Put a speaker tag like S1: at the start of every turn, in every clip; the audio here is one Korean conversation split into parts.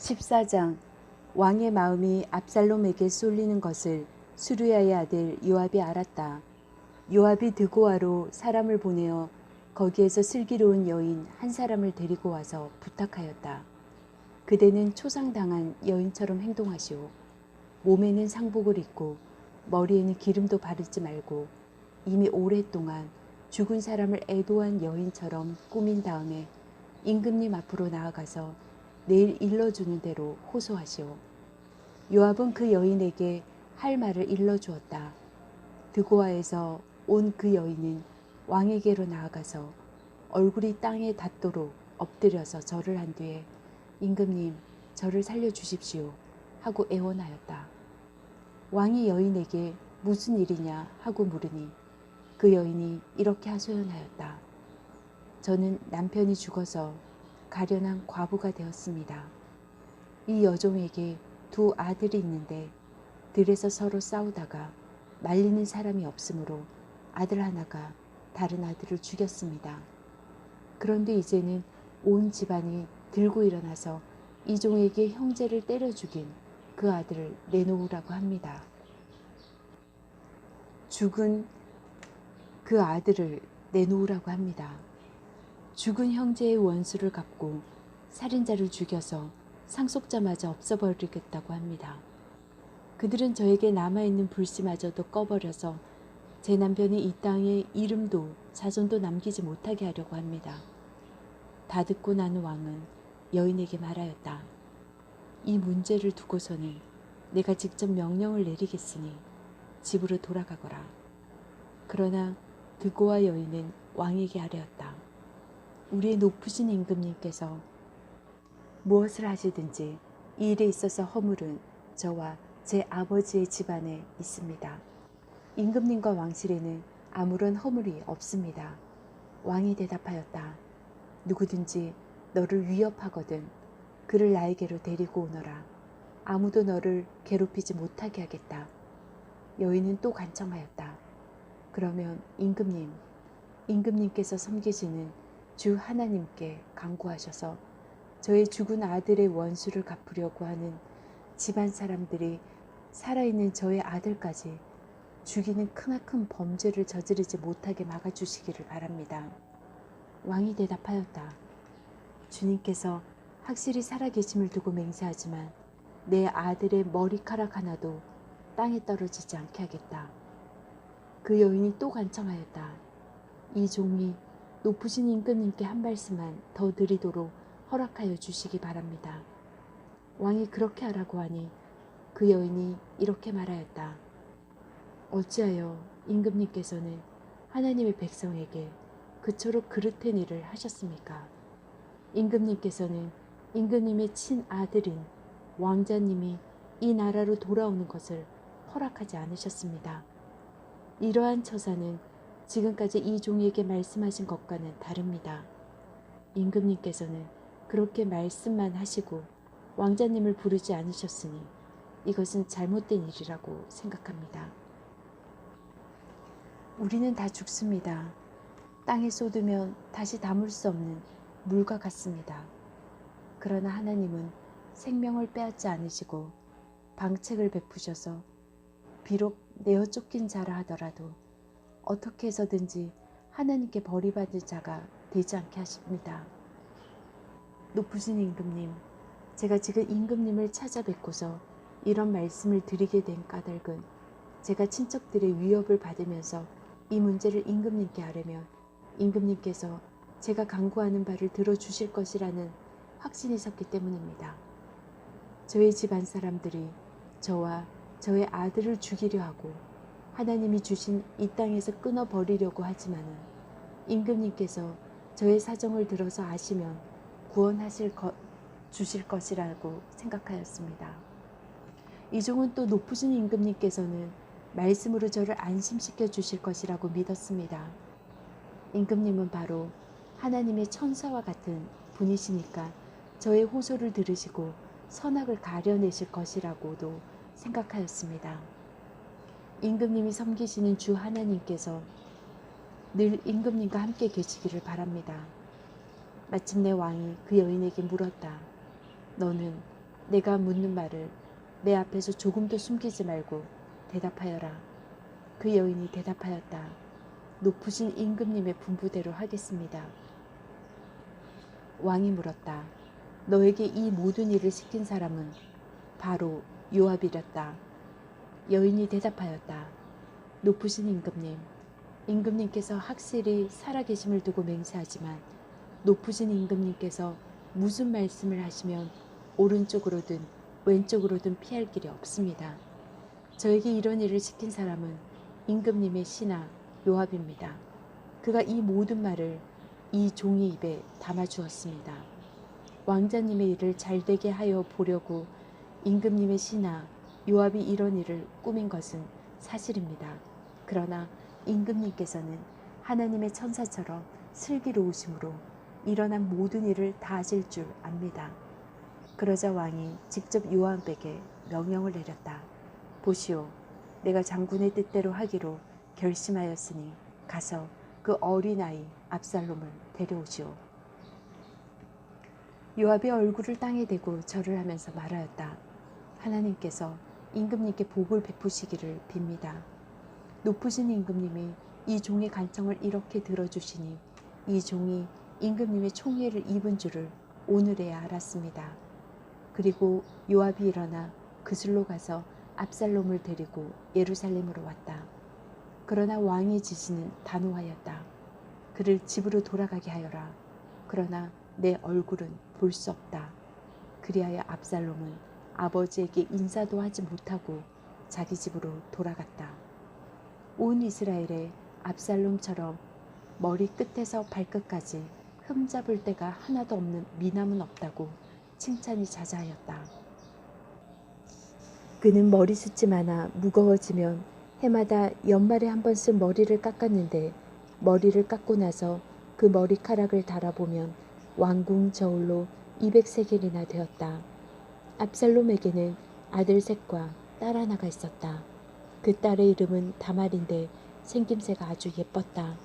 S1: 14장. 왕의 마음이 압살롬에게 쏠리는 것을 수르야의 아들 요압이 알았다. 요압이 드고아로 사람을 보내어 거기에서 슬기로운 여인 한 사람을 데리고 와서 부탁하였다. 그대는 초상당한 여인처럼 행동하시오. 몸에는 상복을 입고 머리에는 기름도 바르지 말고 이미 오랫동안 죽은 사람을 애도한 여인처럼 꾸민 다음에 임금님 앞으로 나아가서 내일 일러주는 대로 호소하시오. 요압은 그 여인에게 할 말을 일러주었다. 드고아에서 온 그 여인은 왕에게로 나아가서 얼굴이 땅에 닿도록 엎드려서 절을 한 뒤에 임금님, 저를 살려주십시오 하고 애원하였다. 왕이 여인에게 무슨 일이냐 하고 물으니 그 여인이 이렇게 하소연하였다. 저는 남편이 죽어서 가련한 과부가 되었습니다. 이 여종에게 두 아들이 있는데 들에서 서로 싸우다가 말리는 사람이 없으므로 아들 하나가 다른 아들을 죽였습니다. 그런데 이제는 온 집안이 들고 일어나서 이 종에게 형제를 때려 죽인 그 아들을 내놓으라고 합니다. 죽은 그 아들을 내놓으라고 합니다. 죽은 형제의 원수를 갚고 살인자를 죽여서 상속자마저 없애버리겠다고 합니다. 그들은 저에게 남아있는 불씨마저도 꺼버려서 제 남편이 이 땅에 이름도 자손도 남기지 못하게 하려고 합니다. 다 듣고 나는 왕은 여인에게 말하였다. 이 문제를 두고서는 내가 직접 명령을 내리겠으니 집으로 돌아가거라. 그러나 드고아 여인은 왕에게 아뢰었다. 우리의 높으신 임금님께서 무엇을 하시든지 이 일에 있어서 허물은 저와 제 아버지의 집안에 있습니다. 임금님과 왕실에는 아무런 허물이 없습니다. 왕이 대답하였다. 누구든지 너를 위협하거든 그를 나에게로 데리고 오너라. 아무도 너를 괴롭히지 못하게 하겠다. 여인은 또 간청하였다. 그러면 임금님께서 섬기시는 주 하나님께 간구하셔서 저의 죽은 아들의 원수를 갚으려고 하는 집안 사람들이 살아있는 저의 아들까지 죽이는 크나큰 범죄를 저지르지 못하게 막아주시기를 바랍니다. 왕이 대답하였다. 주님께서 확실히 살아계심을 두고 맹세하지만 내 아들의 머리카락 하나도 땅에 떨어지지 않게 하겠다. 그 여인이 또 간청하였다. 이 종이 높으신 임금님께 한 말씀만 더 드리도록 허락하여 주시기 바랍니다. 왕이 그렇게 하라고 하니 그 여인이 이렇게 말하였다. 어찌하여 임금님께서는 하나님의 백성에게 그토록 그릇된 일을 하셨습니까? 임금님께서는 임금님의 친아들인 왕자님이 이 나라로 돌아오는 것을 허락하지 않으셨습니다. 이러한 처사는 지금까지 이 종에게 말씀하신 것과는 다릅니다. 임금님께서는 그렇게 말씀만 하시고 왕자님을 부르지 않으셨으니 이것은 잘못된 일이라고 생각합니다. 우리는 다 죽습니다. 땅에 쏟으면 다시 담을 수 없는 물과 같습니다. 그러나 하나님은 생명을 빼앗지 않으시고 방책을 베푸셔서 비록 내어 쫓긴 자라 하더라도 어떻게 해서든지 하나님께 버림받을 자가 되지 않게 하십니다. 높으신 임금님, 제가 지금 임금님을 찾아뵙고서 이런 말씀을 드리게 된 까닭은 제가 친척들의 위협을 받으면서 이 문제를 임금님께 아뢰면 임금님께서 제가 간구하는 바를 들어주실 것이라는 확신이 섰기 때문입니다. 저의 집안 사람들이 저와 저의 아들을 죽이려 하고 하나님이 주신 이 땅에서 끊어버리려고 하지만은 임금님께서 저의 사정을 들어서 아시면 주실 것이라고 생각하였습니다. 이 종은 또 높으신 임금님께서는 말씀으로 저를 안심시켜 주실 것이라고 믿었습니다. 임금님은 바로 하나님의 천사와 같은 분이시니까 저의 호소를 들으시고 선악을 가려내실 것이라고도 생각하였습니다. 임금님이 섬기시는 주 하나님께서 늘 임금님과 함께 계시기를 바랍니다. 마침내 왕이 그 여인에게 물었다. 너는 내가 묻는 말을 내 앞에서 조금도 숨기지 말고 대답하여라. 그 여인이 대답하였다. 높으신 임금님의 분부대로 하겠습니다. 왕이 물었다. 너에게 이 모든 일을 시킨 사람은 바로 요압이랬다. 여인이 대답하였다. 높으신 임금님, 임금님께서 확실히 살아계심을 두고 맹세하지만 높으신 임금님께서 무슨 말씀을 하시면 오른쪽으로든 왼쪽으로든 피할 길이 없습니다. 저에게 이런 일을 시킨 사람은 임금님의 신하 요압입니다. 그가 이 모든 말을 이 종이 입에 담아주었습니다. 왕자님의 일을 잘되게 하여 보려고 임금님의 신하 요압이 이런 일을 꾸민 것은 사실입니다. 그러나 임금님께서는 하나님의 천사처럼 슬기로우심으로 일어난 모든 일을 다 하실 줄 압니다. 그러자 왕이 직접 요압에게 명령을 내렸다. 보시오, 내가 장군의 뜻대로 하기로 결심하였으니 가서 그 어린아이 압살롬을 데려오시오. 요압이 얼굴을 땅에 대고 절을 하면서 말하였다. 하나님께서 임금님께 복을 베푸시기를 빕니다. 높으신 임금님이 이 종의 간청을 이렇게 들어주시니 이 종이 임금님의 총애를 입은 줄을 오늘에야 알았습니다. 그리고 요압이 일어나 그슬로 가서 압살롬을 데리고 예루살렘으로 왔다. 그러나 왕의 지시는 단호하였다. 그를 집으로 돌아가게 하여라. 그러나 내 얼굴은 볼 수 없다. 그리하여 압살롬은 아버지에게 인사도 하지 못하고 자기 집으로 돌아갔다. 온 이스라엘에 압살롬처럼 머리 끝에서 발끝까지 흠잡을 데가 하나도 없는 미남은 없다고 칭찬이 자자하였다. 그는 머리숱이 많아 무거워지면 해마다 연말에 한 번씩 머리를 깎았는데 머리를 깎고 나서 그 머리카락을 달아보면 왕궁 저울로 200세겔이나 되었다. 압살롬에게는 아들 셋과 딸 하나가 있었다. 그 딸의 이름은 다말인데 생김새가 아주 예뻤다.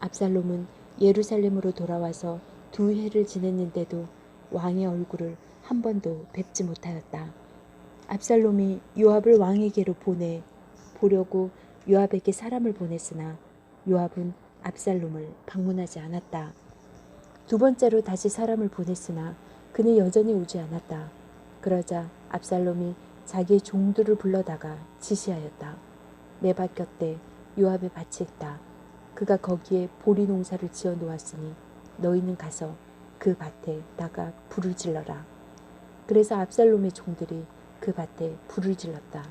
S1: 압살롬은 예루살렘으로 돌아와서 2해를 지냈는데도 왕의 얼굴을 한 번도 뵙지 못하였다. 압살롬이 요압을 왕에게로 보려고 요압에게 사람을 보냈으나 요압은 압살롬을 방문하지 않았다. 2번째로 다시 사람을 보냈으나 그는 여전히 오지 않았다. 그러자 압살롬이 자기의 종들을 불러다가 지시하였다. 내 밭 곁에 요압의 밭이 있다. 그가 거기에 보리 농사를 지어 놓았으니 너희는 가서 그 밭에다가 불을 질러라. 그래서 압살롬의 종들이 그 밭에 불을 질렀다.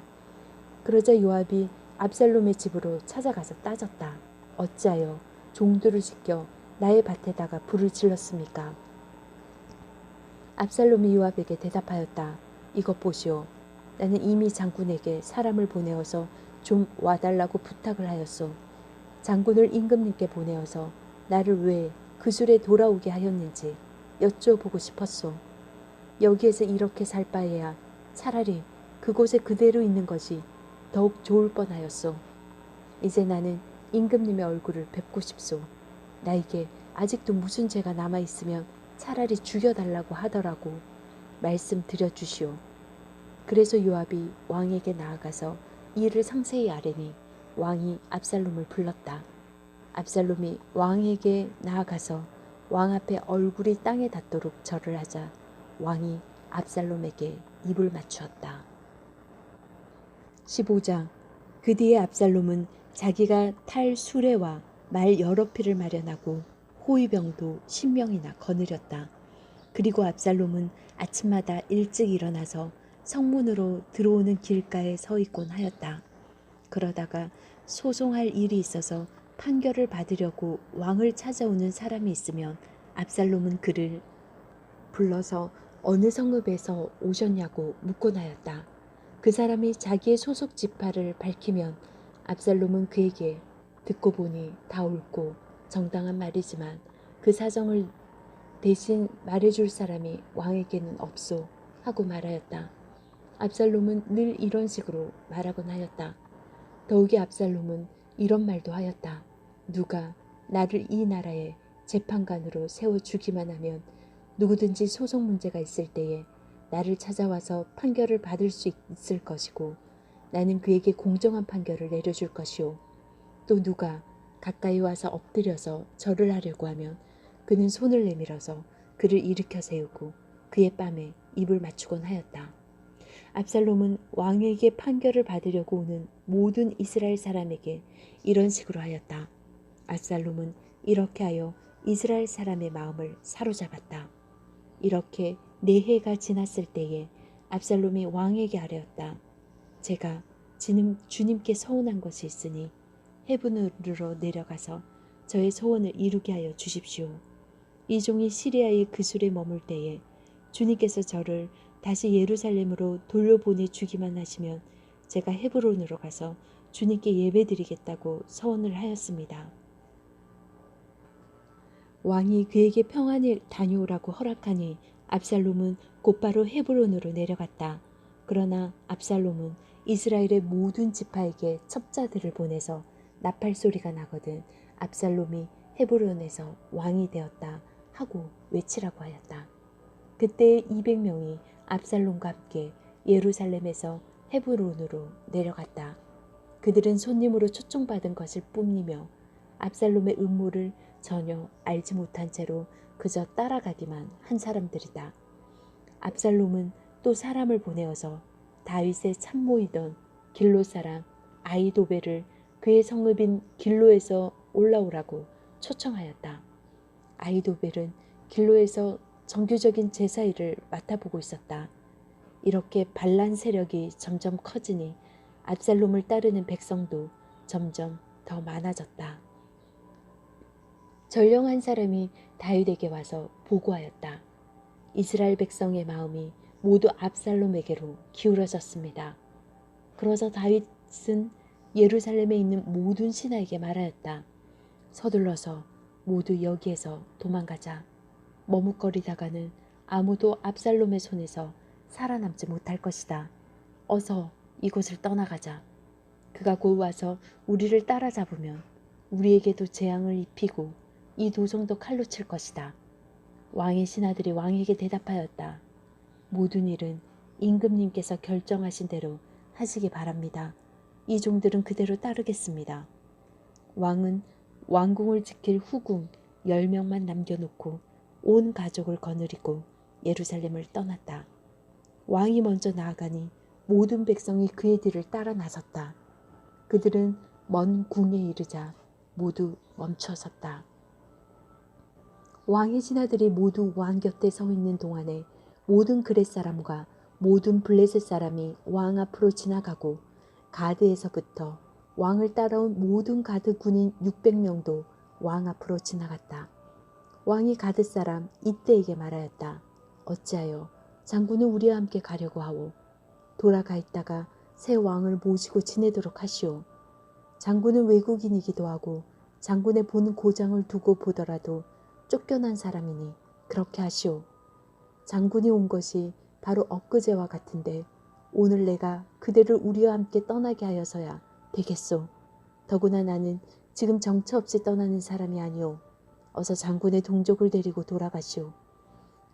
S1: 그러자 요압이 압살롬의 집으로 찾아가서 따졌다. 어찌하여 종들을 시켜 나의 밭에다가 불을 질렀습니까? 압살롬이 요압에게 대답하였다. 이것 보시오. 나는 이미 장군에게 사람을 보내어서 좀 와달라고 부탁을 하였소. 장군을 임금님께 보내어서 나를 왜 그술에 돌아오게 하였는지 여쭈어보고 싶었소. 여기에서 이렇게 살 바에야 차라리 그곳에 그대로 있는 것이 더욱 좋을 뻔하였소. 이제 나는 임금님의 얼굴을 뵙고 싶소. 나에게 아직도 무슨 죄가 남아있으면 차라리 죽여달라고 하더라고 말씀드려 주시오. 그래서 요압이 왕에게 나아가서 이를 상세히 아뢰니 왕이 압살롬을 불렀다. 압살롬이 왕에게 나아가서 왕 앞에 얼굴이 땅에 닿도록 절을 하자 왕이 압살롬에게 입을 맞추었다. 15장. 그 뒤에 압살롬은 자기가 탈 수레와 말 여러匹을 마련하고 호위병도 10명이나 거느렸다. 그리고 압살롬은 아침마다 일찍 일어나서 성문으로 들어오는 길가에 서 있곤 하였다. 그러다가 소송할 일이 있어서 판결을 받으려고 왕을 찾아오는 사람이 있으면 압살롬은 그를 불러서 어느 성읍에서 오셨냐고 묻곤 하였다. 그 사람이 자기의 소속 지파를 밝히면 압살롬은 그에게 듣고 보니 다 옳고 정당한 말이지만 그 사정을 대신 말해줄 사람이 왕에게는 없소 하고 말하였다. 압살롬은 늘 이런 식으로 말하곤 하였다. 더욱이 압살롬은 이런 말도 하였다. 누가 나를 이 나라의 재판관으로 세워주기만 하면 누구든지 소송 문제가 있을 때에 나를 찾아와서 판결을 받을 수 있을 것이고 나는 그에게 공정한 판결을 내려줄 것이요. 또 누가 가까이 와서 엎드려서 절을 하려고 하면 그는 손을 내밀어서 그를 일으켜 세우고 그의 뺨에 입을 맞추곤 하였다. 압살롬은 왕에게 판결을 받으려고 오는 모든 이스라엘 사람에게 이런 식으로 하였다. 압살롬은 이렇게 하여 이스라엘 사람의 마음을 사로잡았다. 이렇게 4해가 지났을 때에 압살롬이 왕에게 아뢰었다. 제가 주님께 서원한 것이 있으니 헤브론으로 내려가서 저의 소원을 이루게 하여 주십시오. 이 종이 시리아의 그술에 머물 때에 주님께서 저를 다시 예루살렘으로 돌려보내 주기만 하시면 제가 헤브론으로 가서 주님께 예배드리겠다고 서원을 하였습니다. 왕이 그에게 평안히 다녀오라고 허락하니 압살롬은 곧바로 헤브론으로 내려갔다. 그러나 압살롬은 이스라엘의 모든 지파에게 첩자들을 보내서 나팔 소리가 나거든 압살롬이 헤브론에서 왕이 되었다 하고 외치라고 하였다. 그때 200명이 압살롬과 함께 예루살렘에서 헤브론으로 내려갔다. 그들은 손님으로 초청받은 것을 뽐내며 압살롬의 음모를 전혀 알지 못한 채로 그저 따라가기만 한 사람들이다. 압살롬은 또 사람을 보내어서 다윗의 참모이던 길로 사람 아히도벨을 그의 성읍인 길로에서 올라오라고 초청하였다. 아히도벨은 길로에서 정규적인 제사 일을 맡아보고 있었다. 이렇게 반란 세력이 점점 커지니 압살롬을 따르는 백성도 점점 더 많아졌다. 전령한 사람이 다윗에게 와서 보고하였다. 이스라엘 백성의 마음이 모두 압살롬에게로 기울어졌습니다. 그러자 다윗은 예루살렘에 있는 모든 신하에게 말하였다. 서둘러서 모두 여기에서 도망가자. 머뭇거리다가는 아무도 압살롬의 손에서 살아남지 못할 것이다. 어서 이곳을 떠나가자. 그가 곧 와서 우리를 따라잡으면 우리에게도 재앙을 입히고 이 도성도 칼로 칠 것이다. 왕의 신하들이 왕에게 대답하였다. 모든 일은 임금님께서 결정하신 대로 하시기 바랍니다. 이 종들은 그대로 따르겠습니다. 왕은 왕궁을 지킬 후궁 10명만 남겨놓고 온 가족을 거느리고 예루살렘을 떠났다. 왕이 먼저 나아가니 모든 백성이 그의 뒤를 따라 나섰다. 그들은 먼 궁에 이르자 모두 멈춰 섰다. 왕의 신하들이 모두 왕 곁에 서 있는 동안에 모든 그렛 사람과 모든 블레셋 사람이 왕 앞으로 지나가고 가드에서부터 왕을 따라온 모든 가드 군인 600명도 왕 앞으로 지나갔다. 왕이 가드 사람 이때에게 말하였다. 어찌하여 장군은 우리와 함께 가려고 하오. 돌아가 있다가 새 왕을 모시고 지내도록 하시오. 장군은 외국인이기도 하고 장군의 보는 고장을 두고 보더라도 쫓겨난 사람이니 그렇게 하시오. 장군이 온 것이 바로 엊그제와 같은데 오늘 내가 그대를 우리와 함께 떠나게 하여서야 되겠소. 더구나 나는 지금 정처 없이 떠나는 사람이 아니오. 어서 장군의 동족을 데리고 돌아가시오.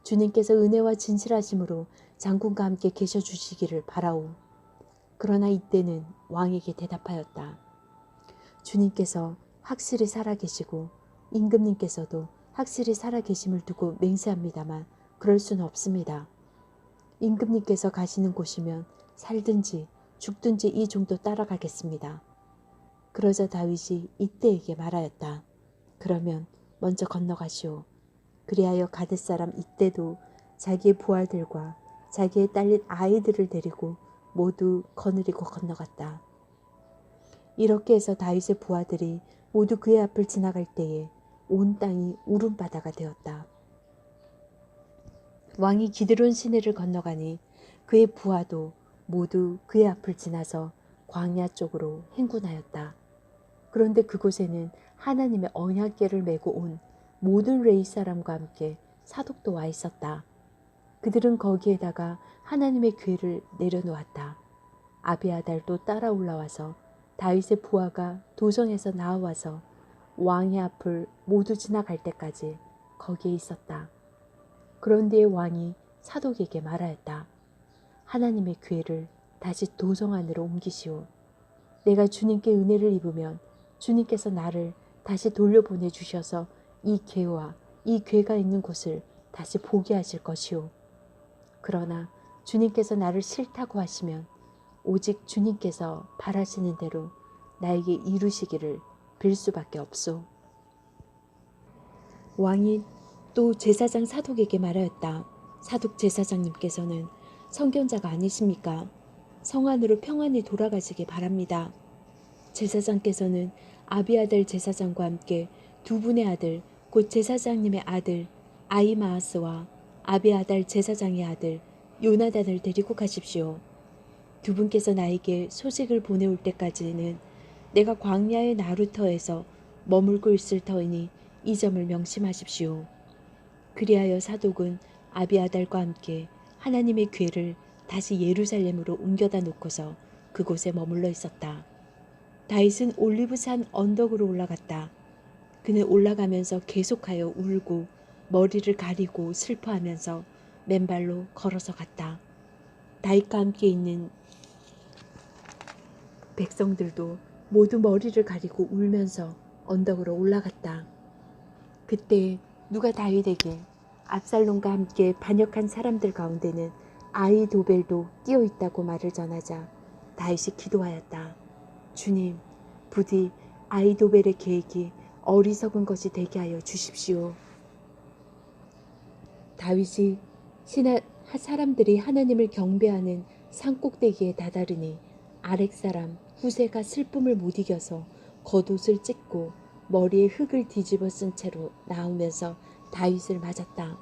S1: 주님께서 은혜와 진실하심으로 장군과 함께 계셔 주시기를 바라오. 그러나 이때는 왕에게 대답하였다. 주님께서 확실히 살아계시고 임금님께서도 확실히 살아계심을 두고 맹세합니다만 그럴 수는 없습니다. 임금님께서 가시는 곳이면 살든지 죽든지 이 종도 따라가겠습니다. 그러자 다윗이 이때에게 말하였다. 그러면 먼저 건너가시오. 그리하여 가드 사람 이때도 자기의 부하들과 자기의 딸린 아이들을 데리고 모두 거느리고 건너갔다. 이렇게 해서 다윗의 부하들이 모두 그의 앞을 지나갈 때에 온 땅이 울음바다가 되었다. 왕이 기드론 시내를 건너가니 그의 부하도 모두 그의 앞을 지나서 광야 쪽으로 행군하였다. 그런데 그곳에는 하나님의 언약궤를 메고 온 모든 레위 사람과 함께 사독도 와 있었다. 그들은 거기에다가 하나님의 궤를 내려놓았다. 아비아달도 따라 올라와서 다윗의 부하가 도성에서 나와서 왕의 앞을 모두 지나갈 때까지 거기에 있었다. 그런 뒤에 왕이 사독에게 말하였다. 하나님의 교회를 다시 도성 안으로 옮기시오. 내가 주님께 은혜를 입으면 주님께서 나를 다시 돌려보내 주셔서 이 궤와 이 궤가 있는 곳을 다시 보게 하실 것이오. 그러나 주님께서 나를 싫다고 하시면 오직 주님께서 바라시는 대로 나에게 이루시기를 빌 수밖에 없소. 왕이 또 제사장 사독에게 말하였다. 사독 제사장님께서는 성견자가 아니십니까? 성 안으로 평안히 돌아가시기 바랍니다. 제사장께서는 아비아달 제사장과 함께 두 분의 아들, 곧 제사장님의 아들 아히마아스와 아비아달 제사장의 아들 요나단을 데리고 가십시오. 두 분께서 나에게 소식을 보내올 때까지는 내가 광야의 나루터에서 머물고 있을 터이니 이 점을 명심하십시오. 그리하여 사독은 아비아달과 함께 하나님의 궤를 다시 예루살렘으로 옮겨다 놓고서 그곳에 머물러 있었다. 다윗은 올리브산 언덕으로 올라갔다. 그는 올라가면서 계속하여 울고 머리를 가리고 슬퍼하면서 맨발로 걸어서 갔다. 다윗과 함께 있는 백성들도 모두 머리를 가리고 울면서 언덕으로 올라갔다. 그때 누가 다윗에게 압살롬과 함께 반역한 사람들 가운데는 아히도벨도 끼어 있다고 말을 전하자 다윗이 기도하였다. 주님, 부디 아히도벨의 계획이 어리석은 것이 되게 하여 주십시오. 다윗이 사람들이 하나님을 경배하는 산꼭대기에 다다르니 아렉 사람 후세가 슬픔을 못 이겨서 겉옷을 찢고 머리에 흙을 뒤집어 쓴 채로 나오면서 다윗을 맞았다.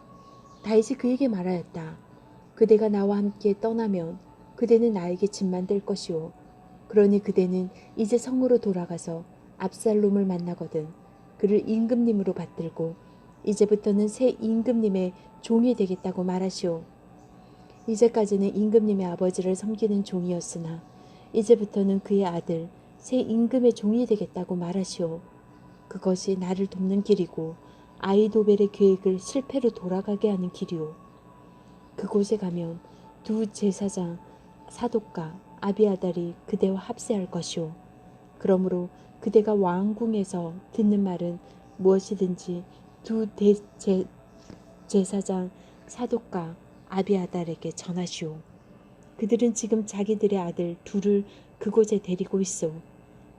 S1: 다윗이 그에게 말하였다. 그대가 나와 함께 떠나면 그대는 나에게 짐만 될 것이오. 그러니 그대는 이제 성으로 돌아가서 압살롬을 만나거든 그를 임금님으로 받들고 이제부터는 새 임금님의 종이 되겠다고 말하시오. 이제까지는 임금님의 아버지를 섬기는 종이었으나 이제부터는 그의 아들 새 임금의 종이 되겠다고 말하시오. 그것이 나를 돕는 길이고 아히도벨의 계획을 실패로 돌아가게 하는 길이오. 그곳에 가면 두 제사장 사독과 아비아달이 그대와 합세할 것이오. 그러므로 그대가 왕궁에서 듣는 말은 무엇이든지 두 제사장 사독과 아비아달에게 전하시오. 그들은 지금 자기들의 아들 둘을 그곳에 데리고 있어.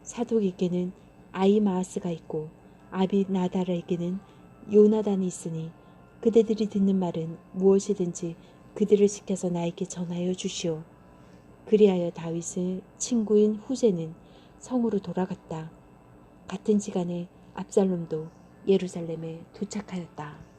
S1: 사독에게는 아히마아스가 있고 아비나달에게는 요나단이 있으니 그대들이 듣는 말은 무엇이든지 그들을 시켜서 나에게 전하여 주시오. 그리하여 다윗의 친구인 후세는 성으로 돌아갔다. 같은 시간에 압살롬도 예루살렘에 도착하였다.